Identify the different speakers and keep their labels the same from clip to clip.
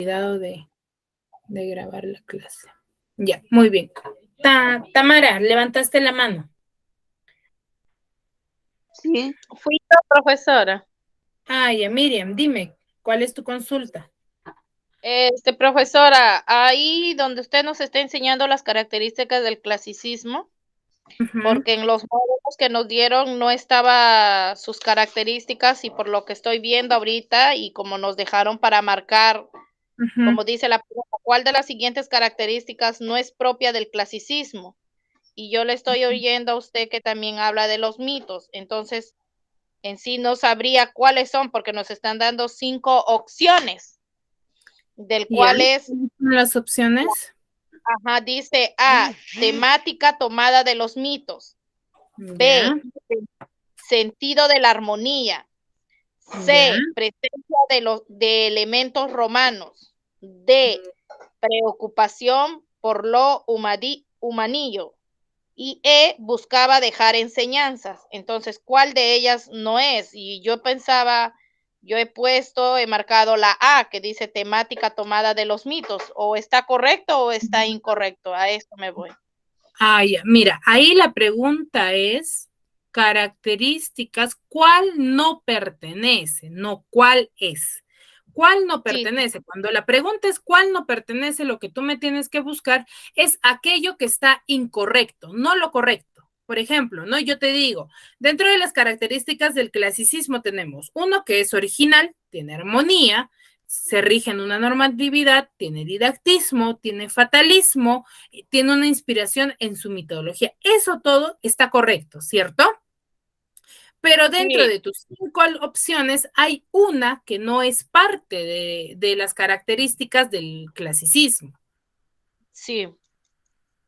Speaker 1: Cuidado de grabar la clase. Ya, muy bien. Tamara, levantaste la mano.
Speaker 2: Sí, fui yo, profesora.
Speaker 1: Ya, Miriam, dime, ¿cuál es tu consulta?
Speaker 2: Profesora, ahí donde usted nos está enseñando las características del clasicismo,
Speaker 1: Ujú,
Speaker 2: porque en los módulos que nos dieron no estaba sus características y por lo que estoy viendo ahorita y como nos dejaron para marcar,
Speaker 1: ujú.
Speaker 2: como dice la pregunta, ¿cuál de las siguientes características no es propia del clasicismo? Y yo le estoy oyendo a usted que también habla de los mitos, entonces en sí no sabría cuáles son porque nos están dando 5 opciones, del
Speaker 1: Ya,
Speaker 2: cual es,
Speaker 1: ¿cuáles son las opciones?
Speaker 2: ajá, dice A, temática tomada de los mitos,
Speaker 1: Ya,
Speaker 2: B, sentido de la armonía,
Speaker 1: ya.
Speaker 2: C, presencia de elementos romanos, D, preocupación por lo humanillo y E, buscaba dejar enseñanzas. Entonces, ¿cuál de ellas no es? Y yo pensaba, yo he marcado la A, que dice temática tomada de los mitos, o está correcto o está incorrecto, a esto me voy.
Speaker 1: Ya, mira, ahí la pregunta es características, ¿cuál no pertenece? No, ¿cuál es? ¿Cuál no
Speaker 2: Sí,
Speaker 1: pertenece? Cuando la pregunta es cuál no pertenece, lo que tú me tienes que buscar es aquello que está incorrecto, no lo correcto. Por ejemplo, ¿no? Yo te digo, dentro de las características del clasicismo tenemos uno que es original, tiene armonía, se rige en una normatividad, tiene didactismo, tiene fatalismo, tiene una inspiración en su mitología. Eso todo está correcto, ¿cierto? Pero dentro
Speaker 2: sí,
Speaker 1: de tus 5 opciones hay una que no es parte de las características del clasicismo.
Speaker 2: sí.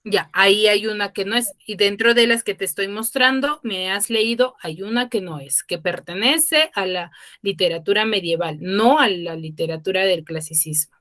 Speaker 1: Ya, ahí hay una que no es. Y dentro de las que te estoy mostrando, me has leído, hay una que no es, que pertenece a la literatura medieval, no a la literatura del clasicismo.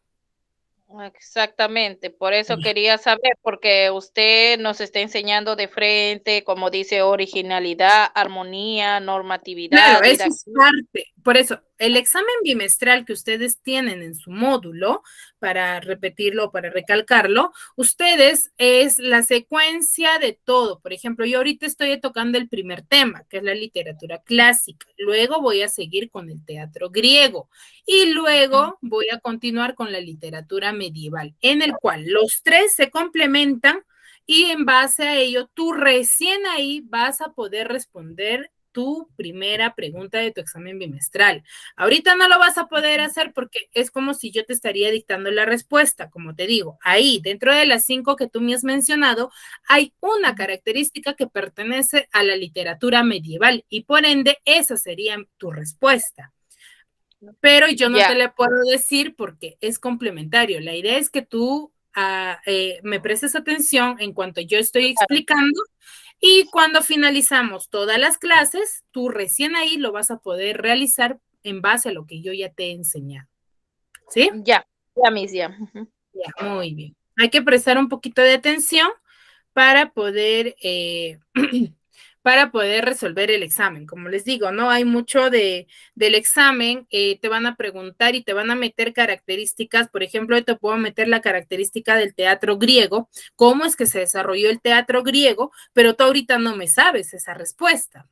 Speaker 2: Exactamente, por eso
Speaker 1: Ya.
Speaker 2: quería saber, porque usted nos está enseñando de frente, como dice, originalidad, armonía,
Speaker 1: Claro,
Speaker 2: normatividad,
Speaker 1: eso es
Speaker 2: didáctica.
Speaker 1: parte. Por eso, el examen bimestral que ustedes tienen en su módulo, para repetirlo, para recalcarlo, ustedes es la secuencia de todo. Por ejemplo, yo ahorita estoy tocando el primer tema, que es la literatura clásica. Luego voy a seguir con el teatro griego y luego voy a continuar con la literatura medieval, en el cual los tres se complementan y en base a ello, tú recién ahí vas a poder responder tu primera pregunta de tu examen bimestral. Ahorita no lo vas a poder hacer porque es como si yo te estaría dictando la respuesta, como te digo, ahí dentro de las 5 que tú me has mencionado, hay una característica que pertenece a la literatura medieval y por ende esa sería tu respuesta. Pero yo no te
Speaker 2: Ya,
Speaker 1: la puedo decir porque es complementario. La idea es que tú me prestes atención en cuanto yo estoy
Speaker 2: claro.
Speaker 1: explicando y cuando finalizamos todas las clases, tú recién ahí lo vas a poder realizar en base a lo que yo ya te he enseñado. ¿Sí?
Speaker 2: Ya, ya, mis ya.
Speaker 1: Ya, muy bien. Hay que prestar un poquito de atención para poder, para poder resolver el examen. Como les digo, no hay mucho del examen, te van a preguntar y te van a meter características. Por ejemplo, te puedo meter la característica del teatro griego, cómo es que se desarrolló el teatro griego, pero tú ahorita no me sabes esa respuesta.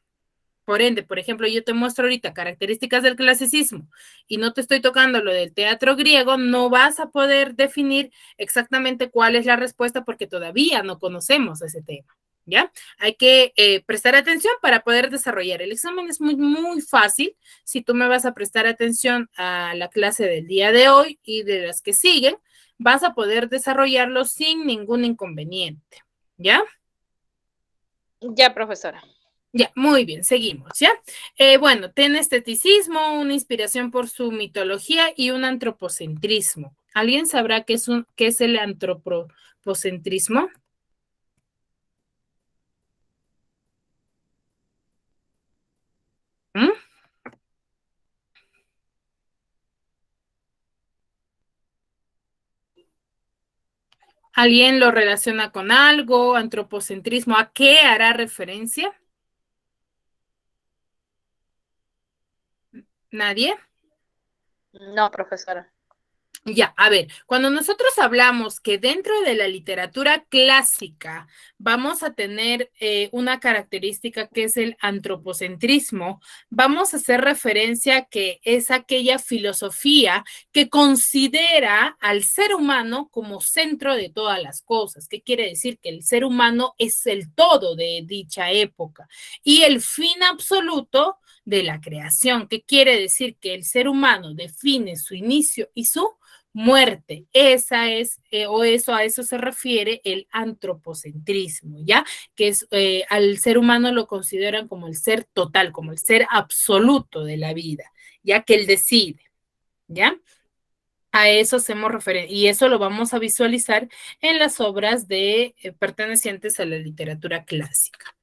Speaker 1: Por ende, por ejemplo, yo te muestro ahorita características del clasicismo y no te estoy tocando lo del teatro griego, no vas a poder definir exactamente cuál es la respuesta porque todavía no conocemos ese tema. ¿Ya? Hay que prestar atención para poder desarrollar. El examen es muy, muy fácil. Si tú me vas a prestar atención a la clase del día de hoy y de las que siguen, vas a poder desarrollarlo sin ningún inconveniente. ¿Ya?
Speaker 2: Ya, profesora.
Speaker 1: Ya, muy bien, seguimos, ¿ya? Bueno, tiene esteticismo, una inspiración por su mitología y un antropocentrismo. ¿Alguien sabrá qué es el antropocentrismo? ¿Mm? ¿Alguien lo relaciona con algo? ¿Antropocentrismo? ¿A qué hará referencia? ¿Nadie?
Speaker 2: No, profesora.
Speaker 1: Ya, a ver, cuando nosotros hablamos que dentro de la literatura clásica vamos a tener una característica que es el antropocentrismo, vamos a hacer referencia que es aquella filosofía que considera al ser humano como centro de todas las cosas. ¿Qué quiere decir? Que el ser humano es el todo de dicha época y el fin absoluto de la creación. ¿Qué quiere decir? Que el ser humano define su inicio y su muerte. Esa es, o eso, a eso se refiere el antropocentrismo, ¿ya? Que es, al ser humano lo consideran como el ser total, como el ser absoluto de la vida, ya que él decide, ¿ya? A eso hacemos referencia y eso lo vamos a visualizar en las obras de pertenecientes a la literatura clásica.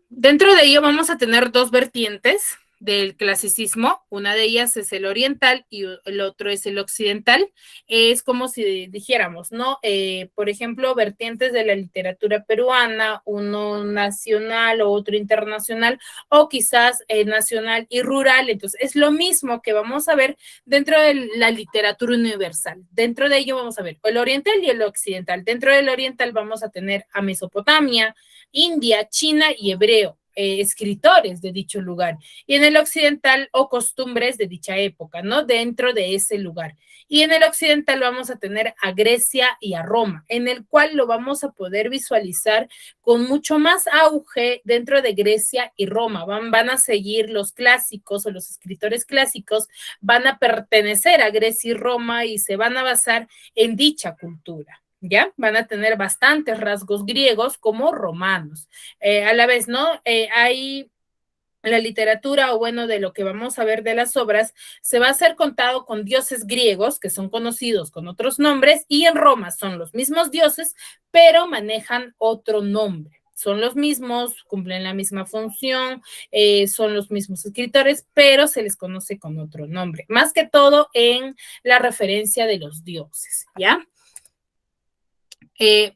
Speaker 1: Dentro de ello vamos a tener dos vertientes del clasicismo, una de ellas es el oriental y el otro es el occidental. Es como si dijéramos, ¿no? Por ejemplo, vertientes de la literatura peruana, uno nacional o otro internacional, o quizás nacional y rural. Entonces, es lo mismo que vamos a ver dentro de la literatura universal. Dentro de ello vamos a ver el oriental y el occidental. Dentro del oriental vamos a tener a Mesopotamia, India, China y hebreo, escritores de dicho lugar, y en el occidental o costumbres de dicha época, ¿no? Dentro de ese lugar. Y en el occidental vamos a tener a Grecia y a Roma, en el cual lo vamos a poder visualizar con mucho más auge dentro de Grecia y Roma. Van a seguir los clásicos o los escritores clásicos, van a pertenecer a Grecia y Roma y se van a basar en dicha cultura. ¿Ya? Van a tener bastantes rasgos griegos como romanos. A la vez, ¿no? Hay la literatura, o bueno, de lo que vamos a ver de las obras, se va a ser contado con dioses griegos, que son conocidos con otros nombres, y en Roma son los mismos dioses, pero manejan otro nombre. Son los mismos, cumplen la misma función, son los mismos escritores, pero se les conoce con otro nombre. Más que todo en la referencia de los dioses, ¿ya? Eh,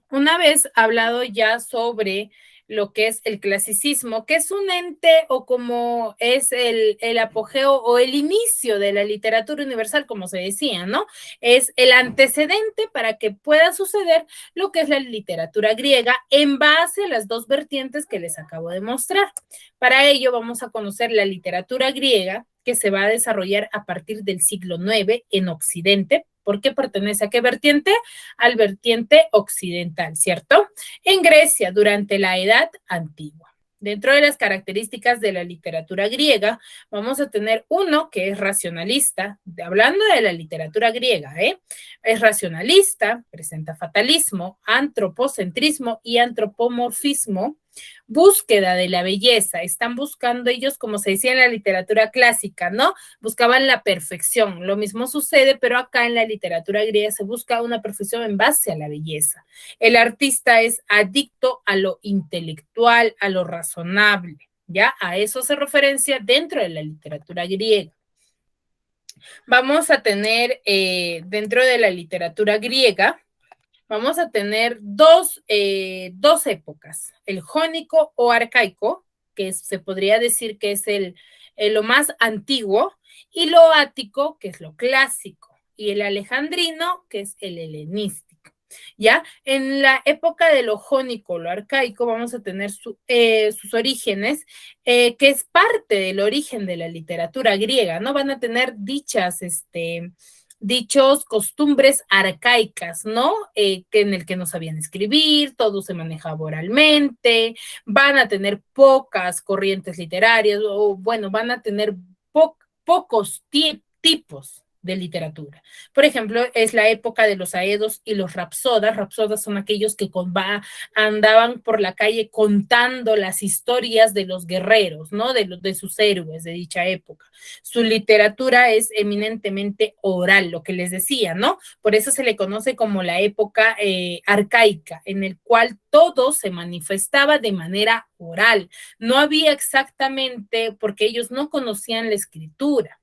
Speaker 1: una vez hablado ya sobre lo que es el clasicismo, que es un ente o como es el apogeo o el inicio de la literatura universal, como se decía, ¿no? Es el antecedente para que pueda suceder lo que es la literatura griega en base a las dos vertientes que les acabo de mostrar. Para ello vamos a conocer la literatura griega que se va a desarrollar a partir del siglo IX en Occidente. ¿Por qué pertenece a qué vertiente? Al vertiente occidental, ¿cierto? En Grecia, durante la Edad Antigua. Dentro de las características de la literatura griega, vamos a tener uno que es racionalista, hablando de la literatura griega, es racionalista, presenta fatalismo, antropocentrismo y antropomorfismo, búsqueda de la belleza, están buscando ellos, como se decía en la literatura clásica, ¿no? Buscaban la perfección, lo mismo sucede, pero acá en la literatura griega se busca una perfección en base a la belleza. El artista es adicto a lo intelectual, a lo razonable, ¿ya? A eso se referencia dentro de la literatura griega. Vamos a tener dentro de la literatura griega, vamos a tener dos épocas, el jónico o arcaico, que se podría decir que es lo más antiguo, y lo ático, que es lo clásico, y el alejandrino, que es el helenístico. ¿Ya? En la época de lo jónico, lo arcaico, vamos a tener sus orígenes, que es parte del origen de la literatura griega, ¿no? Van a tener dichos costumbres arcaicas, ¿no? En el que no sabían escribir, todo se manejaba oralmente, van a tener pocas corrientes literarias, o bueno, van a tener pocos tipos de literatura. Por ejemplo, es la época de los aedos y los rapsodas. Rapsodas son aquellos que andaban por la calle contando las historias de los guerreros, ¿no? De sus héroes de dicha época. Su literatura es eminentemente oral, lo que les decía, ¿no? Por eso se le conoce como la época arcaica, en el cual todo se manifestaba de manera oral. No había exactamente, porque ellos no conocían la escritura.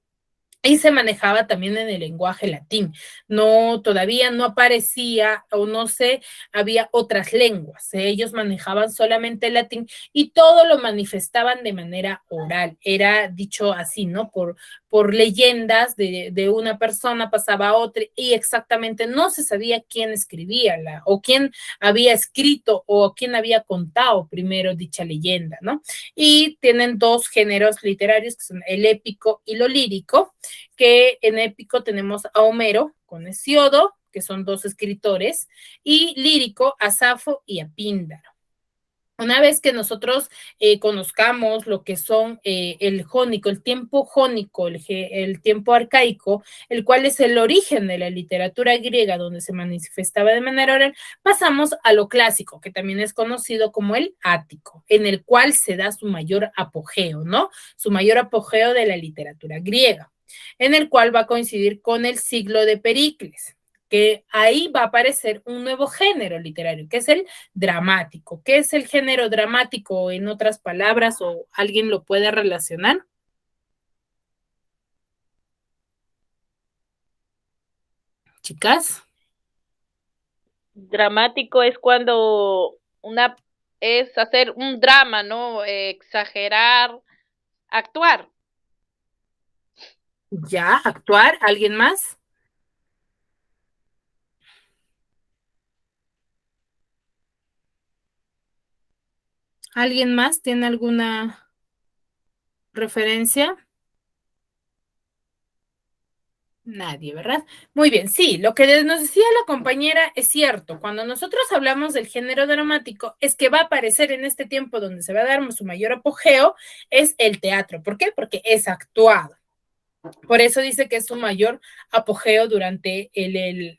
Speaker 1: y se manejaba también en el lenguaje latín. No, todavía no aparecía o no sé, había otras lenguas. Ellos manejaban solamente el latín y todo lo manifestaban de manera oral. Era dicho así, ¿no? Por leyendas de una persona pasaba a otra y exactamente no se sabía quién escribía o quién había escrito o quién había contado primero dicha leyenda, ¿no? Y tienen dos géneros literarios que son el épico y lo lírico, que en épico tenemos a Homero con Hesiodo, que son dos escritores, y lírico a Safo y a Píndaro. Una vez que nosotros conozcamos lo que son el jónico, el tiempo jónico, el tiempo arcaico, el cual es el origen de la literatura griega donde se manifestaba de manera oral, pasamos a lo clásico, que también es conocido como el ático, en el cual se da su mayor apogeo, ¿no? Su mayor apogeo de la literatura griega, en el cual va a coincidir con el siglo de Pericles, que ahí va a aparecer un nuevo género literario, que es el dramático. ¿Qué es el género dramático en otras palabras o alguien lo puede relacionar? Chicas.
Speaker 2: Dramático es cuando es hacer un drama, ¿no? Exagerar, actuar.
Speaker 1: Ya, actuar. ¿Alguien más? ¿Alguien más tiene alguna referencia? Nadie, ¿verdad? Muy bien, sí, lo que nos decía la compañera es cierto. Cuando nosotros hablamos del género dramático, es que va a aparecer en este tiempo donde se va a dar su mayor apogeo, es el teatro. ¿Por qué? Porque es actuado. Por eso dice que es su mayor apogeo durante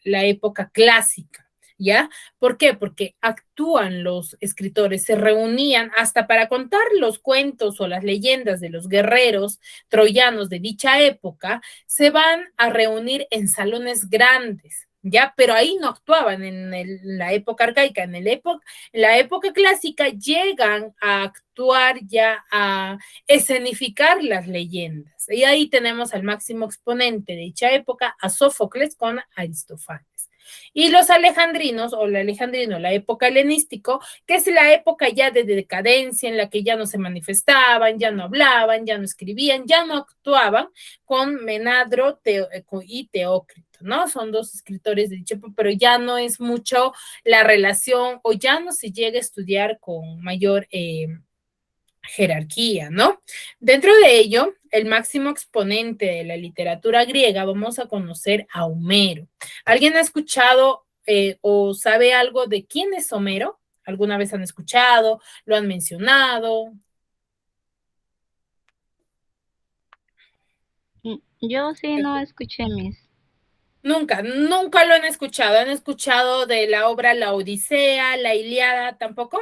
Speaker 1: la época clásica. ¿Ya? ¿Por qué? Porque actúan los escritores, se reunían hasta para contar los cuentos o las leyendas de los guerreros troyanos de dicha época, se van a reunir en salones grandes, ¿ya? Pero ahí no actuaban la época arcaica, la época clásica llegan a actuar ya, a escenificar las leyendas. Y ahí tenemos al máximo exponente de dicha época, a Sófocles con Aristófanes. Y los alejandrinos, o el alejandrino, la época helenístico, que es la época ya de decadencia en la que ya no se manifestaban, ya no hablaban, ya no escribían, ya no actuaban, con Menadro y Teócrito, ¿no? Son dos escritores de dicha época, pero ya no es mucho la relación o ya no se llega a estudiar con mayor jerarquía, ¿no? Dentro de ello, el máximo exponente de la literatura griega, vamos a conocer a Homero. ¿Alguien ha escuchado o sabe algo de quién es Homero? ¿Alguna vez han escuchado? ¿Lo han mencionado?
Speaker 3: Yo sí no escuché mis.
Speaker 1: Nunca, nunca lo han escuchado. ¿Han escuchado de la obra La Odisea, la Ilíada tampoco?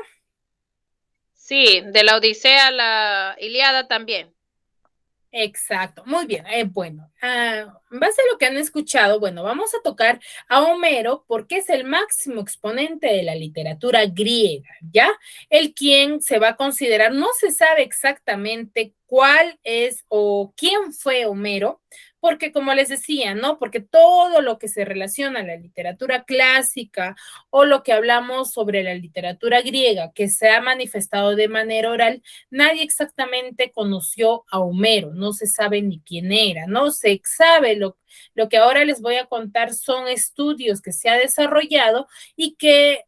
Speaker 2: Sí, de la Odisea a la Ilíada también.
Speaker 1: Exacto, muy bien. Bueno, en base a lo que han escuchado, bueno, vamos a tocar a Homero porque es el máximo exponente de la literatura griega, ¿ya? El quien se va a considerar, no se sabe exactamente cuál es o quién fue Homero, porque como les decía, ¿no? Porque todo lo que se relaciona a la literatura clásica o lo que hablamos sobre la literatura griega que se ha manifestado de manera oral, nadie exactamente conoció a Homero, no se sabe ni quién era, no se sabe lo que ahora les voy a contar son estudios que se ha desarrollado y que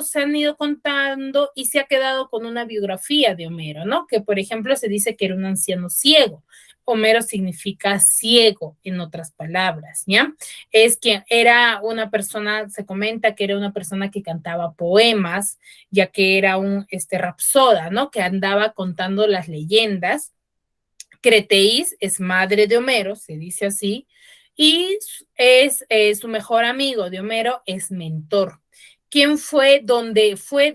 Speaker 1: se han ido contando y se ha quedado con una biografía de Homero, ¿no? Que por ejemplo se dice que era un anciano ciego. Homero significa ciego, en otras palabras, ¿ya? Es que era una persona, se comenta que era una persona que cantaba poemas, ya que era un rapsoda, ¿no? Que andaba contando las leyendas. Creteis es madre de Homero, se dice así, y es su mejor amigo de Homero es Mentor. ¿Quién fue donde fue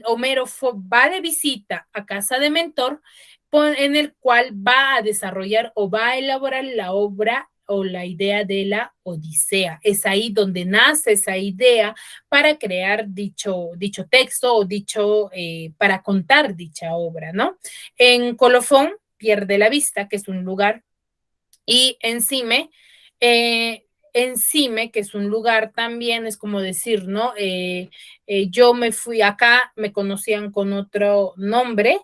Speaker 1: Homero va de visita a casa de Mentor, en el cual va a desarrollar o va a elaborar la obra o la idea de la Odisea? Es ahí donde nace esa idea para crear dicho texto o para contar dicha obra, ¿no? En Colofón pierde la vista, que es un lugar Y Encime, que es un lugar también, es como decir, ¿no? Yo me fui acá, me conocían con otro nombre,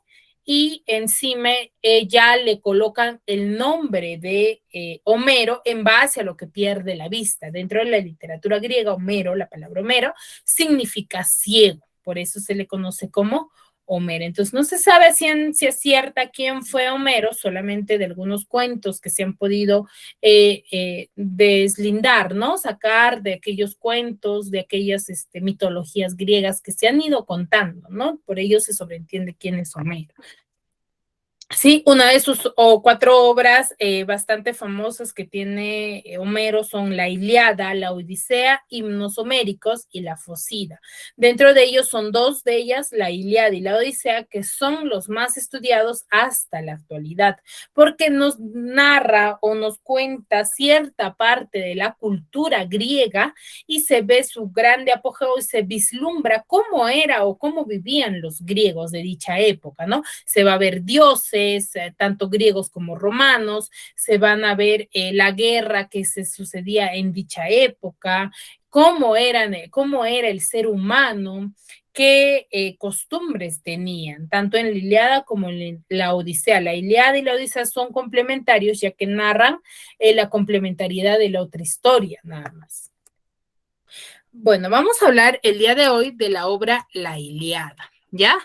Speaker 1: y Encime ya le colocan el nombre de Homero en base a lo que pierde la vista. Dentro de la literatura griega, Homero, la palabra Homero, significa ciego, por eso se le conoce como Homero. Entonces no se sabe si es cierta quién fue Homero, solamente de algunos cuentos que se han podido deslindar, ¿no? Sacar de aquellos cuentos, de aquellas mitologías griegas que se han ido contando, ¿no? Por ello se sobreentiende quién es Homero. Sí, una de sus 4 obras bastante famosas que tiene Homero son la Ilíada, la Odisea, Himnos Homéricos y la Focida. Dentro de ellos son 2 de ellas, la Ilíada y la Odisea, que son los más estudiados hasta la actualidad, porque nos narra o nos cuenta cierta parte de la cultura griega y se ve su grande apogeo y se vislumbra cómo era o cómo vivían los griegos de dicha época, ¿no? Se va a ver dioses, tanto griegos como romanos, se van a ver la guerra que se sucedía en dicha época, cómo era el ser humano, qué costumbres tenían, tanto en la Ilíada como en la Odisea. La Ilíada y la Odisea son complementarios, ya que narran la complementariedad de la otra historia, nada más. Bueno, vamos a hablar el día de hoy de la obra La Ilíada. ¿Ya?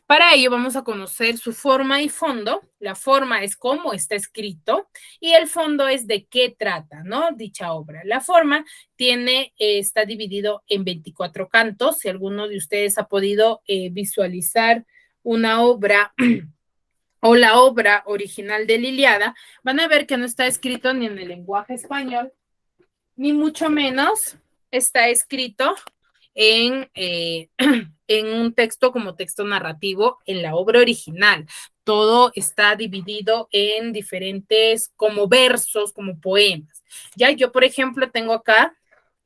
Speaker 1: Para ello vamos a conocer su forma y fondo. La forma es cómo está escrito y el fondo es de qué trata, ¿no? Dicha obra. La forma está dividido en 24 cantos. Si alguno de ustedes ha podido visualizar una obra o la obra original de la Ilíada, van a ver que no está escrito ni en el lenguaje español, ni mucho menos está escrito en un texto como texto narrativo en la obra original. Todo está dividido en diferentes como versos, como poemas. Ya yo, por ejemplo, tengo acá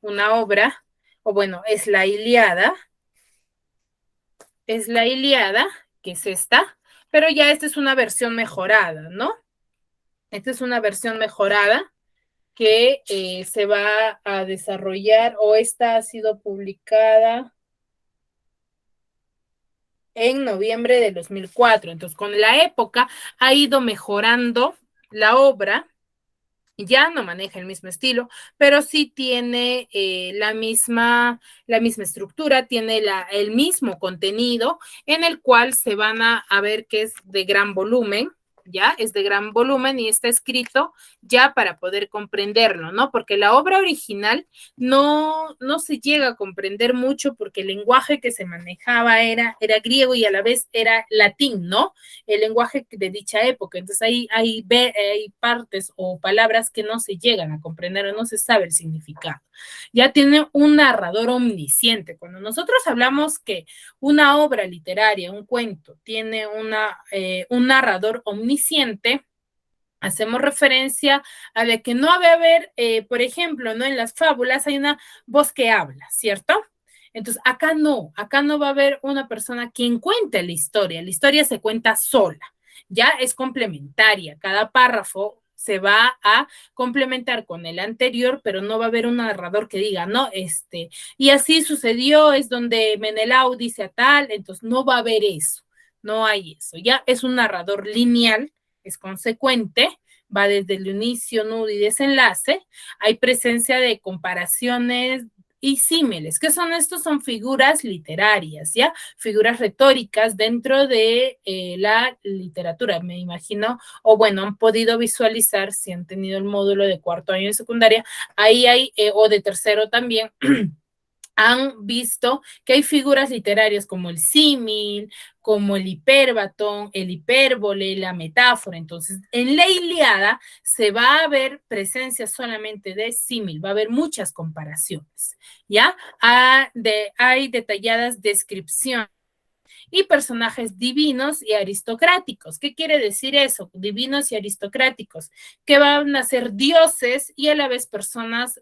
Speaker 1: una obra, o bueno, es la Ilíada, que es esta, pero ya esta es una versión mejorada, ¿no? Esta es una versión mejorada que se va a desarrollar, o esta ha sido publicada en noviembre de 2004. Entonces, con la época ha ido mejorando la obra, ya no maneja el mismo estilo, pero sí tiene la misma estructura, tiene el mismo contenido, en el cual se van a ver que es de gran volumen, ya es de gran volumen y está escrito ya para poder comprenderlo, ¿no? Porque la obra original no se llega a comprender mucho, porque el lenguaje que se manejaba era griego y a la vez era latín, ¿no? El lenguaje de dicha época. Entonces hay partes o palabras que no se llegan a comprender o no se sabe el significado. Ya tiene un narrador omnisciente. Cuando nosotros hablamos que una obra literaria, un cuento, tiene un narrador omnisciente, hacemos referencia a de que no va a haber, por ejemplo, ¿no? En las fábulas hay una voz que habla, ¿cierto? Entonces, acá no va a haber una persona quien cuente la historia se cuenta sola, ya es complementaria, cada párrafo se va a complementar con el anterior, pero no va a haber un narrador que diga, no, y así sucedió, es donde Menelau dice a tal, entonces no va a haber eso, no hay eso, ya es un narrador lineal, es consecuente, va desde el inicio, nudo y desenlace, hay presencia de comparaciones y símiles. ¿Qué son estos? Son figuras literarias, ¿ya? Figuras retóricas dentro de la literatura, me imagino, o bueno, han podido visualizar, si han tenido el módulo de 4º año de secundaria, ahí hay, o de 3º también, han visto que hay figuras literarias como el símil, como el hipérbaton, el hipérbole, la metáfora. Entonces, en la Ilíada se va a ver presencia solamente de símil, va a haber muchas comparaciones, ¿ya? Hay detalladas descripciones y personajes divinos y aristocráticos. ¿Qué quiere decir eso? Divinos y aristocráticos, que van a ser dioses y a la vez personas,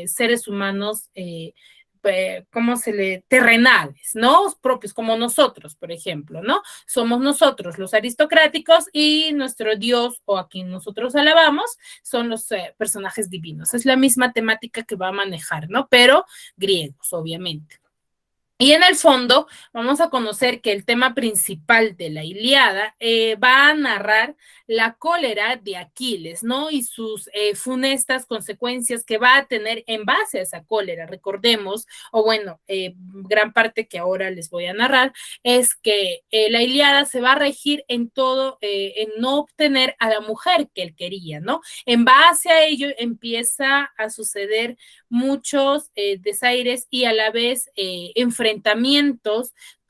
Speaker 1: seres humanos terrenales, ¿no? Propios, como nosotros, por ejemplo, ¿no? Somos nosotros los aristocráticos y nuestro Dios, o a quien nosotros alabamos, son los personajes divinos. Es la misma temática que va a manejar, ¿no? Pero griegos, obviamente. Y en el fondo vamos a conocer que el tema principal de la Ilíada va a narrar la cólera de Aquiles, ¿no? Y sus funestas consecuencias que va a tener en base a esa cólera. Recordemos, o bueno, gran parte que ahora les voy a narrar, es que la Ilíada se va a regir en todo, en no obtener a la mujer que él quería, ¿no? En base a ello empieza a suceder muchos desaires y a la vez enfrentamientos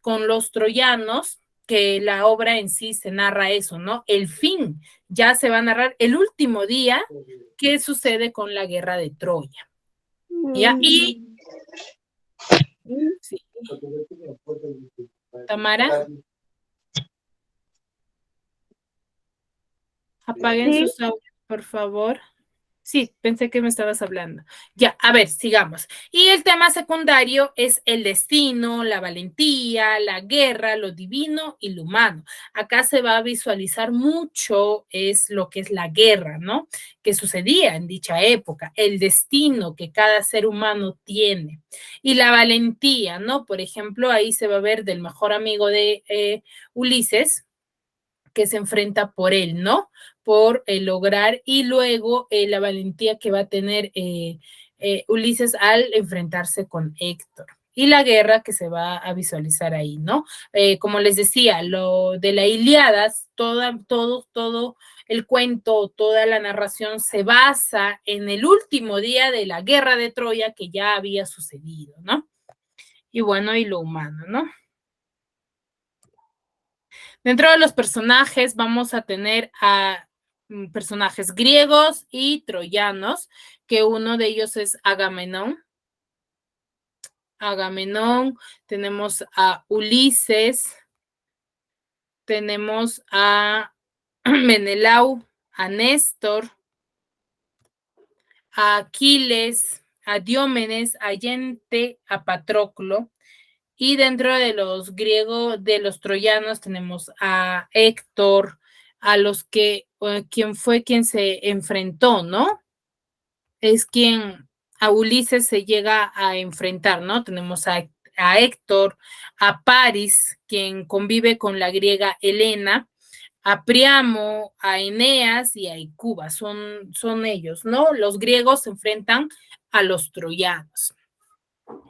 Speaker 1: con los troyanos, que la obra en sí se narra eso, ¿no? El fin ya se va a narrar el último día que sucede con la guerra de Troya. ¿Ya? Y sí. Tamara, apaguen
Speaker 3: Sí.
Speaker 1: sus audios, por favor. Sí, pensé que me estabas hablando. Ya, a ver, sigamos. Y el tema secundario es el destino, la valentía, la guerra, lo divino y lo humano. Acá se va a visualizar mucho es lo que es la guerra, ¿no? Que sucedía en dicha época, el destino que cada ser humano tiene y la valentía, ¿no? Por ejemplo, ahí se va a ver del mejor amigo de Ulises, que se enfrenta por él, ¿no? Por lograr y luego la valentía que va a tener Ulises al enfrentarse con Héctor. Y la guerra que se va a visualizar ahí, ¿no? Como les decía, lo de la Ilíada, todo el cuento, toda la narración se basa en el último día de la guerra de Troya que ya había sucedido, ¿no? Y bueno, y lo humano, ¿no? Dentro de los personajes vamos a tener a personajes griegos y troyanos, que uno de ellos es Agamenón. Tenemos a Ulises, tenemos a Menelau, a Néstor, a Aquiles, a Diómedes, a Yente, a Patroclo. Y dentro de los griegos, de los troyanos, tenemos a Héctor, a los que, quien fue quien se enfrentó, ¿no? Es quien a Ulises se llega a enfrentar, ¿no? Tenemos a Héctor, a Paris, quien convive con la griega Helena, a Priamo, a Eneas y a Icuba, son ellos, ¿no? Los griegos se enfrentan a los troyanos.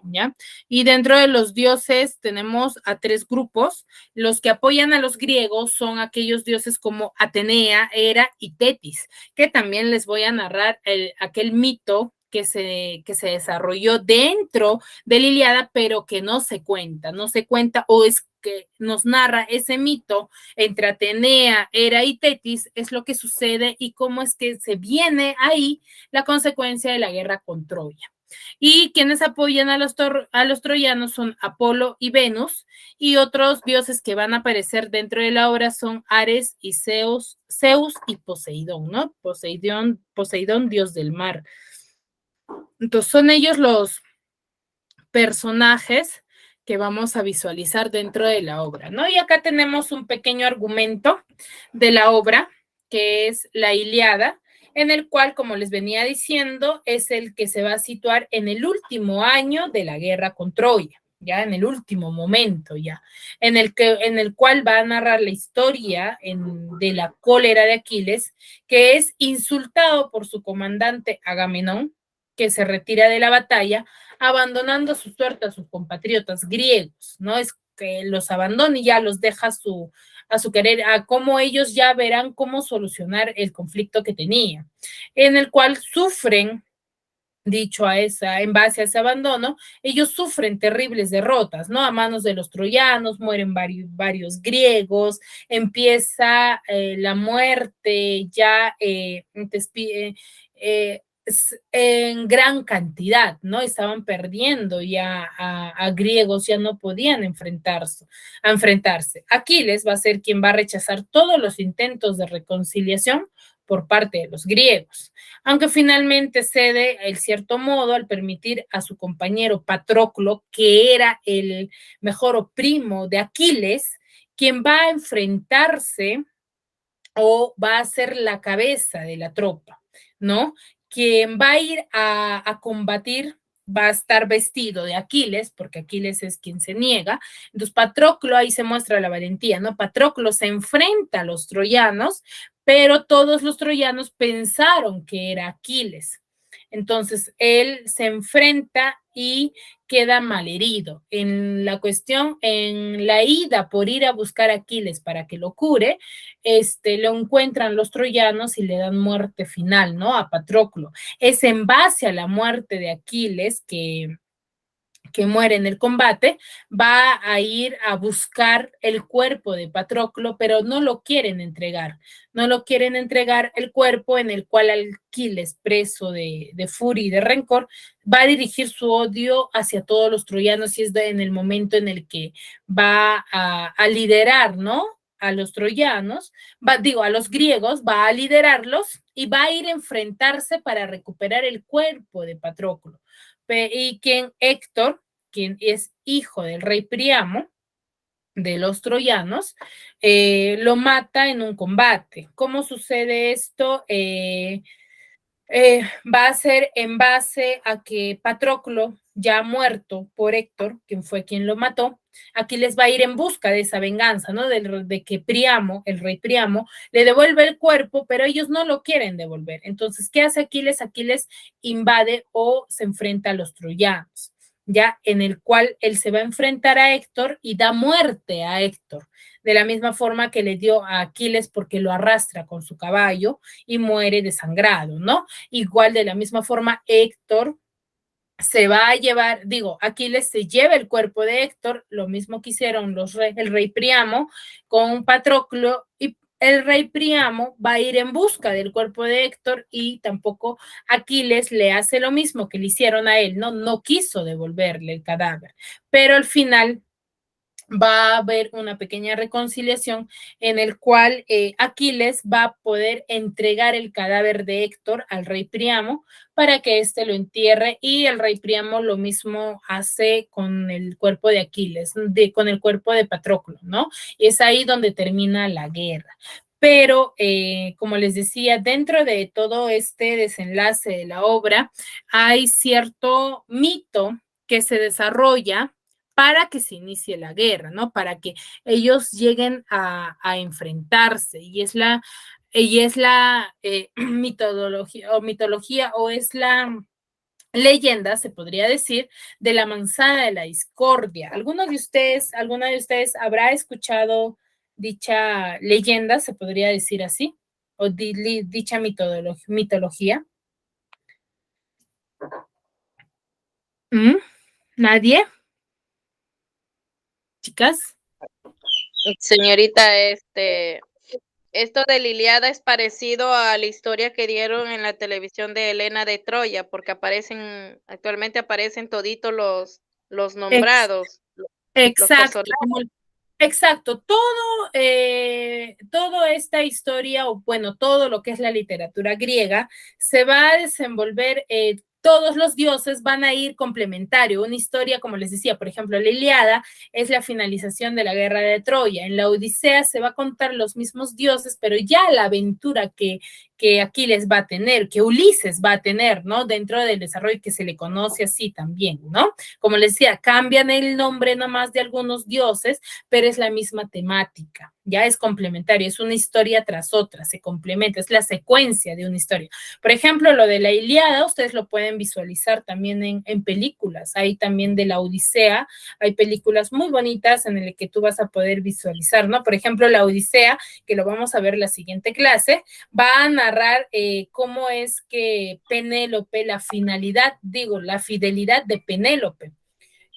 Speaker 1: ¿Ya? Y dentro de los dioses tenemos a tres grupos. Los que apoyan a los griegos son aquellos dioses como Atenea, Hera y Tetis, que también les voy a narrar aquel mito que se desarrolló dentro de la Ilíada, pero que no se cuenta, o es que nos narra ese mito entre Atenea, Hera y Tetis, es lo que sucede y cómo es que se viene ahí la consecuencia de la guerra con Troya. Y quienes apoyan a los troyanos son Apolo y Venus, y otros dioses que van a aparecer dentro de la obra son Ares y Zeus y Poseidón, ¿no? Poseidón, dios del mar. Entonces son ellos los personajes que vamos a visualizar dentro de la obra, ¿no? Y acá tenemos un pequeño argumento de la obra, que es la Ilíada, en el cual, como les venía diciendo, es el que se va a situar en el último año de la guerra con Troya, ya en el último momento, ya, en el cual va a narrar la historia de la cólera de Aquiles, que es insultado por su comandante Agamenón, que se retira de la batalla, abandonando su suerte a sus compatriotas griegos, ¿no? Es que los abandona y ya los deja a su querer, a cómo ellos ya verán cómo solucionar el conflicto que tenía, en el cual sufren, en base a ese abandono, ellos sufren terribles derrotas, ¿no? A manos de los troyanos, mueren varios griegos, empieza la muerte ya en gran cantidad, ¿no? Estaban perdiendo ya a griegos, ya no podían enfrentarse. Aquiles va a ser quien va a rechazar todos los intentos de reconciliación por parte de los griegos, aunque finalmente cede en cierto modo al permitir a su compañero Patroclo, que era el mejor primo de Aquiles, quien va a enfrentarse o va a ser la cabeza de la tropa, ¿no? Quien va a ir a combatir va a estar vestido de Aquiles, porque Aquiles es quien se niega. Entonces, Patroclo, ahí se muestra la valentía, ¿no? Patroclo se enfrenta a los troyanos, pero todos los troyanos pensaron que era Aquiles. Entonces, él se enfrenta y queda malherido. En la cuestión, en la ida por ir a buscar a Aquiles para que lo cure, lo encuentran los troyanos y le dan muerte final, ¿no? A Patroclo. Es en base a la muerte de Aquiles que muere en el combate, va a ir a buscar el cuerpo de Patroclo, pero no lo quieren entregar. No lo quieren entregar el cuerpo en el cual Aquiles, preso de furia y de rencor, va a dirigir su odio hacia todos los troyanos y es en el momento en el que va a liderar, ¿no? A los troyanos, a los griegos, va a liderarlos y va a ir a enfrentarse para recuperar el cuerpo de Patroclo. Y quien Héctor, quien es hijo del rey Priamo, de los troyanos, lo mata en un combate. ¿Cómo sucede esto? Va a ser en base a que Patroclo, ya muerto por Héctor, quien fue quien lo mató, Aquiles va a ir en busca de esa venganza, ¿no? De que Priamo, el rey Priamo, le devuelve el cuerpo, pero ellos no lo quieren devolver. Entonces, ¿qué hace Aquiles? Aquiles invade o se enfrenta a los troyanos, ya en el cual él se va a enfrentar a Héctor y da muerte a Héctor, de la misma forma que le dio a Aquiles porque lo arrastra con su caballo y muere desangrado, ¿no? Igual de la misma forma, Héctor se va a llevar, Aquiles se lleva el cuerpo de Héctor, lo mismo que hicieron el rey Priamo con Patroclo, y el rey Priamo va a ir en busca del cuerpo de Héctor y tampoco Aquiles le hace lo mismo que le hicieron a él, no quiso devolverle el cadáver, pero al final va a haber una pequeña reconciliación en el cual Aquiles va a poder entregar el cadáver de Héctor al rey Priamo para que éste lo entierre y el rey Priamo lo mismo hace con el cuerpo de Aquiles, con el cuerpo de Patroclo, ¿no? Y es ahí donde termina la guerra. Pero, como les decía, dentro de todo este desenlace de la obra hay cierto mito que se desarrolla para que se inicie la guerra, ¿no? Para que ellos lleguen a enfrentarse. Y es la mitología o es la leyenda, se podría decir, de la manzana de la discordia. ¿Alguna de ustedes habrá escuchado dicha leyenda, se podría decir así? O dicha mitología. ¿Nadie? Chicas.
Speaker 2: Señorita, esto de la Ilíada es parecido a la historia que dieron en la televisión de Helena de Troya, porque actualmente aparecen toditos los nombrados, los
Speaker 1: Exacto,
Speaker 2: personajes.
Speaker 1: exacto. Toda esta historia, o bueno, todo lo que es la literatura griega, se va a desenvolver, todos los dioses van a ir complementario. Una historia, como les decía, por ejemplo, la Ilíada es la finalización de la guerra de Troya. En la Odisea se va a contar los mismos dioses, pero ya la aventura que Aquiles va a tener, que Ulises va a tener, ¿no? Dentro del desarrollo que se le conoce así también, ¿no? Como les decía, cambian el nombre nomás de algunos dioses, pero es la misma temática, ya es complementario, es una historia tras otra, se complementa, es la secuencia de una historia. Por ejemplo, lo de la Ilíada, ustedes lo pueden visualizar también en películas, hay también de la Odisea, hay películas muy bonitas en las que tú vas a poder visualizar, ¿no? Por ejemplo, la Odisea, que lo vamos a ver en la siguiente clase, va a narrar cómo es que Penélope, la fidelidad de Penélope,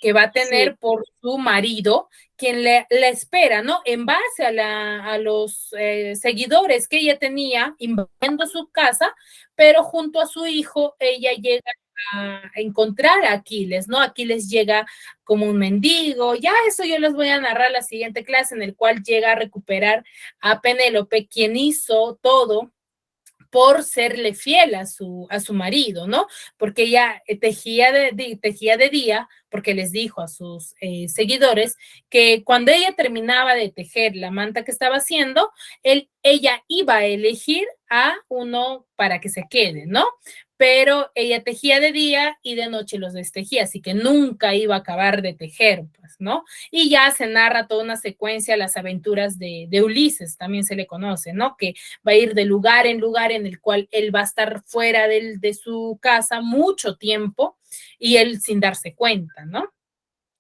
Speaker 1: que va a tener por su marido, quien la espera, ¿no? En base a los seguidores que ella tenía invadiendo su casa, pero junto a su hijo, ella llega a encontrar a Aquiles, ¿no? Aquiles llega como un mendigo, ya eso yo les voy a narrar la siguiente clase, en el cual llega a recuperar a Penélope, quien hizo todo por serle fiel a su marido, ¿no? Porque ella tejía de día, porque les dijo a sus seguidores que cuando ella terminaba de tejer la manta que estaba haciendo, ella iba a elegir a uno para que se quede, ¿no? Pero ella tejía de día y de noche los destejía, así que nunca iba a acabar de tejer, pues, ¿no? Y ya se narra toda una secuencia, las aventuras de Ulises, también se le conoce, ¿no? Que va a ir de lugar en lugar en el cual él va a estar fuera de su casa mucho tiempo y él sin darse cuenta, ¿no?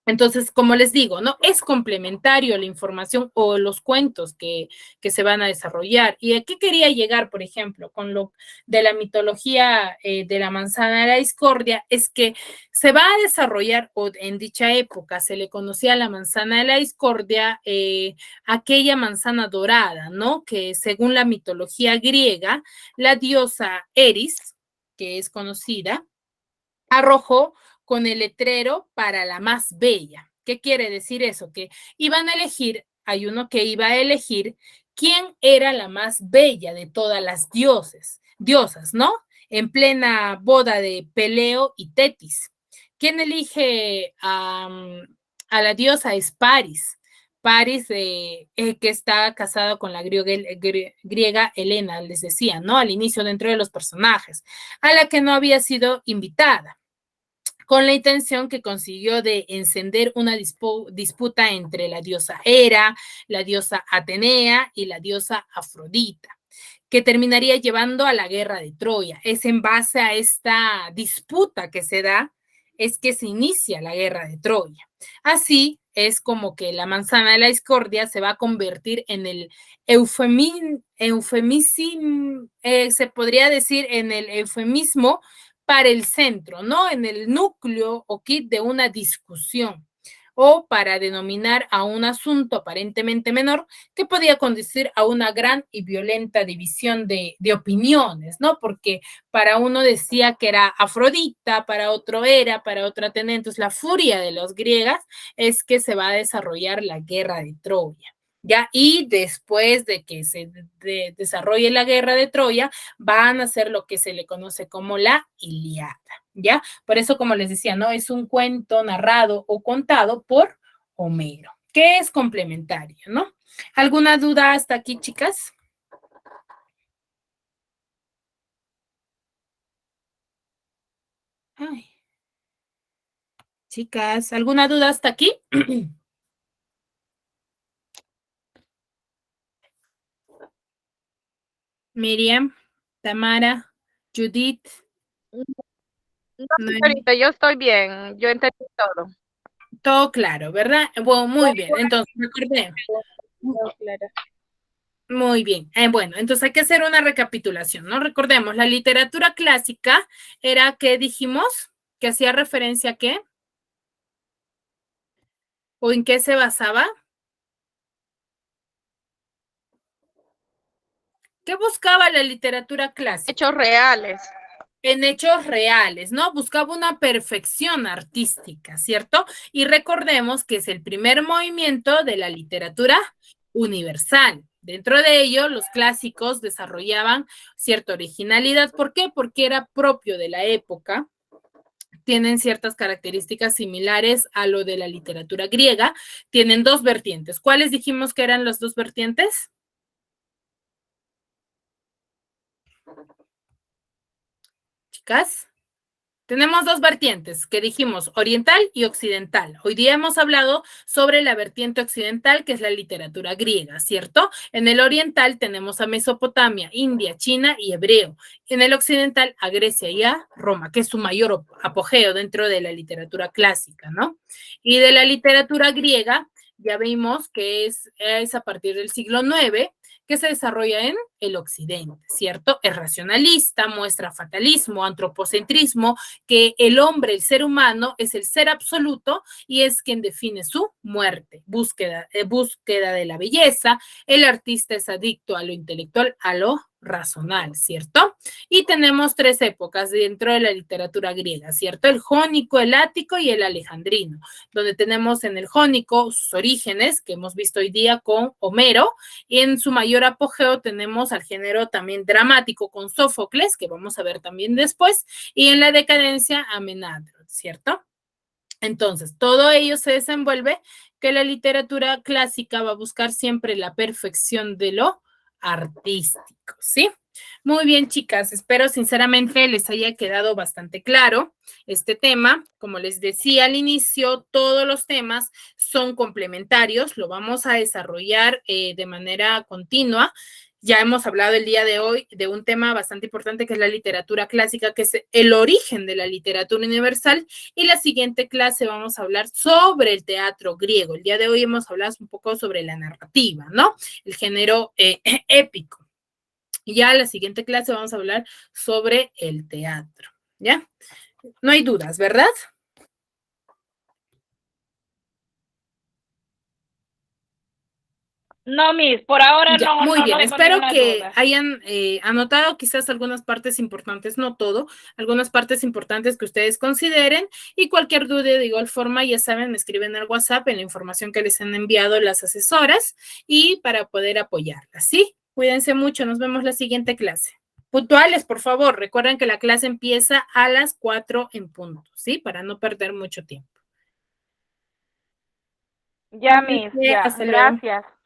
Speaker 1: Entonces, como les digo, ¿no? Es complementario la información o los cuentos que se van a desarrollar. ¿Y a qué quería llegar, por ejemplo, con lo de la mitología de la manzana de la discordia? Es que se va a desarrollar, o en dicha época se le conocía la manzana de la discordia, aquella manzana dorada, ¿no? Que según la mitología griega, la diosa Eris, que es conocida, arrojó con el letrero para la más bella. ¿Qué quiere decir eso? Que iban a elegir, hay uno que iba a elegir quién era la más bella de todas las diosas, ¿no? En plena boda de Peleo y Tetis. ¿Quién elige a la diosa? Es Paris. Paris, que está casada con la griega Helena, les decía, ¿no? Al inicio dentro de los personajes, a la que no había sido invitada, con la intención que consiguió de encender una disputa entre la diosa Hera, la diosa Atenea y la diosa Afrodita, que terminaría llevando a la guerra de Troya. Es en base a esta disputa que se da, es que se inicia la guerra de Troya. Así es como que la manzana de la discordia se va a convertir en el se podría decir en el eufemismo para el centro, ¿no? En el núcleo o kit de una discusión, o para denominar a un asunto aparentemente menor que podía conducir a una gran y violenta división de opiniones, ¿no? Porque para uno decía que era Afrodita, para otro era, para otro Atenea. Entonces, la furia de los griegas es que se va a desarrollar la guerra de Troya. ¿Ya? Y después de que se desarrolle la guerra de Troya, van a hacer lo que se le conoce como la Ilíada, ¿ya? Por eso, como les decía, ¿no? Es un cuento narrado o contado por Homero, que es complementario, ¿no? ¿Alguna duda hasta aquí, chicas? Ay. Chicas, ¿alguna duda hasta aquí? Miriam, Tamara, Judith.
Speaker 2: No, señorita, yo estoy bien, yo entendí todo.
Speaker 1: Todo claro, ¿verdad? Bueno, muy bien. Entonces, recordemos. Muy bien. Bueno, entonces hay que hacer una recapitulación, ¿no? Recordemos, la literatura clásica era, ¿qué dijimos? ¿Que hacía referencia a qué? ¿O en qué se basaba? ¿Qué buscaba la literatura clásica?
Speaker 2: Hechos reales.
Speaker 1: En hechos reales, ¿no? Buscaba una perfección artística, ¿cierto? Y recordemos que es el primer movimiento de la literatura universal. Dentro de ello, los clásicos desarrollaban cierta originalidad. ¿Por qué? Porque era propio de la época. Tienen ciertas características similares a lo de la literatura griega. Tienen dos vertientes. ¿Cuáles dijimos que eran las dos vertientes? Chicas. Tenemos dos vertientes que dijimos, oriental y occidental. Hoy día hemos hablado sobre la vertiente occidental, que es la literatura griega, ¿cierto? En el oriental tenemos a Mesopotamia, India, China y hebreo. En el occidental a Grecia y a Roma, que es su mayor apogeo dentro de la literatura clásica, ¿no? Y de la literatura griega ya vimos que es a partir del siglo IX, que se desarrolla en el occidente, ¿cierto? Es racionalista, muestra fatalismo, antropocentrismo, que el hombre, el ser humano, es el ser absoluto y es quien define su muerte, búsqueda de la belleza. El artista es adicto a lo intelectual, a lo razonal, ¿cierto? Y tenemos 3 épocas dentro de la literatura griega, ¿cierto? El jónico, el ático y el alejandrino, donde tenemos en el jónico sus orígenes, que hemos visto hoy día con Homero, y en su mayor apogeo tenemos al género también dramático con Sófocles, que vamos a ver también después, y en la decadencia a Menandro, ¿cierto? Entonces, todo ello se desenvuelve que la literatura clásica va a buscar siempre la perfección de lo artístico, ¿sí? Muy bien, chicas, espero sinceramente les haya quedado bastante claro este tema. Como les decía al inicio, todos los temas son complementarios, lo vamos a desarrollar de manera continua. Ya hemos hablado el día de hoy de un tema bastante importante que es la literatura clásica, que es el origen de la literatura universal, y la siguiente clase vamos a hablar sobre el teatro griego. El día de hoy hemos hablado un poco sobre la narrativa, ¿no? El género épico. Y ya en la siguiente clase vamos a hablar sobre el teatro, ¿ya? No hay dudas, ¿verdad?
Speaker 2: No, Miss, por ahora
Speaker 1: ya,
Speaker 2: no,
Speaker 1: muy bien,
Speaker 2: tengo
Speaker 1: espero
Speaker 2: ninguna
Speaker 1: que
Speaker 2: duda.
Speaker 1: hayan anotado quizás algunas partes importantes, no todo, algunas partes importantes que ustedes consideren, y cualquier duda de igual forma, ya saben, me escriben al WhatsApp en la información que les han enviado las asesoras y para poder apoyarlas, ¿sí? Cuídense mucho, nos vemos la siguiente clase. Puntuales, por favor, recuerden que la clase empieza a las 4 en punto, ¿sí? Para no perder mucho tiempo.
Speaker 2: Ya, Miss, ya.
Speaker 1: Hasta luego.
Speaker 2: Gracias.